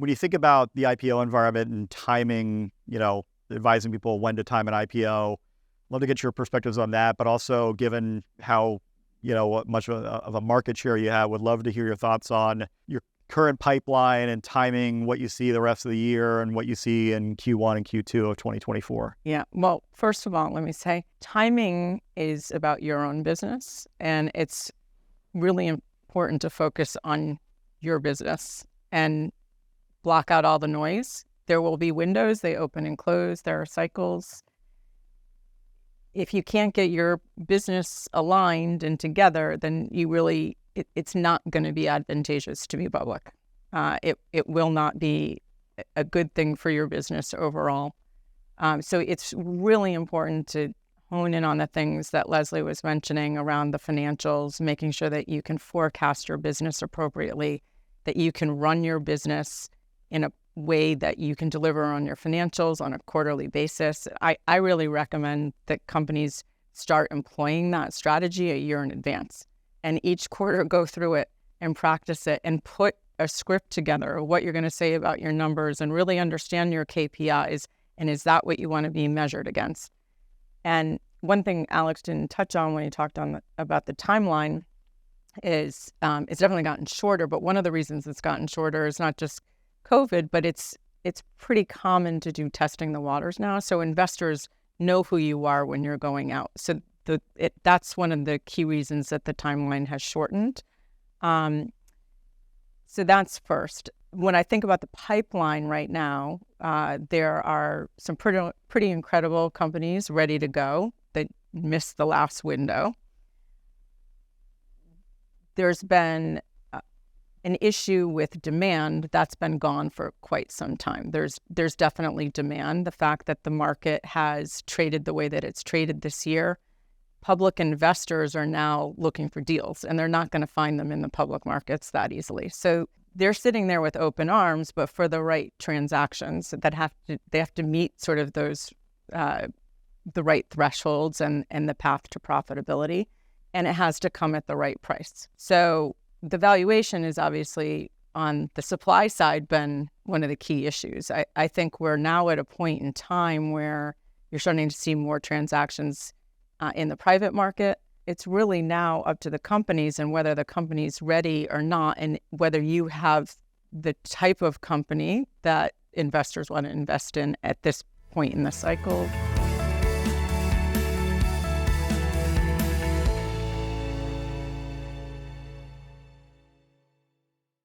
when you think about the IPO environment and timing, advising people when to time an IPO, love to get your perspectives on that, but also given how, what much of a market share you have, would love to hear your thoughts on your current pipeline and timing, what you see the rest of the year and what you see in Q1 and Q2 of 2024. Yeah. Well, first of all, let me say timing is about your own business, and it's really important to focus on your business and block out all the noise. There will be windows, they open and close, there are cycles. If you can't get your business aligned and together, then it's not going to be advantageous to be public. It will not be a good thing for your business overall. So it's really important to hone in on the things that Leslie was mentioning around the financials, making sure that you can forecast your business appropriately, that you can run your business in a way that you can deliver on your financials on a quarterly basis. I really recommend that companies start employing that strategy a year in advance, and each quarter go through it and practice it and put a script together of what you're going to say about your numbers and really understand your KPIs, and is that what you want to be measured against? And one thing Alex didn't touch on when he talked about the timeline is it's definitely gotten shorter, but one of the reasons it's gotten shorter is not just COVID, but it's pretty common to do testing the waters now. So investors know who you are when you're going out. So that's one of the key reasons that the timeline has shortened. So that's first. When I think about the pipeline right now, there are some pretty incredible companies ready to go that missed the last window. There's been an issue with demand that's been gone for quite some time. There's definitely demand. The fact that the market has traded the way that it's traded this year, public investors are now looking for deals, and they're not going to find them in the public markets that easily. So they're sitting there with open arms, but for the right transactions that they have to meet sort of those the right thresholds and the path to profitability, and it has to come at the right price. So the valuation is obviously on the supply side been one of the key issues. I think we're now at a point in time where you're starting to see more transactions in the private market. It's really now up to the companies and whether the company's ready or not, and whether you have the type of company that investors want to invest in at this point in the cycle.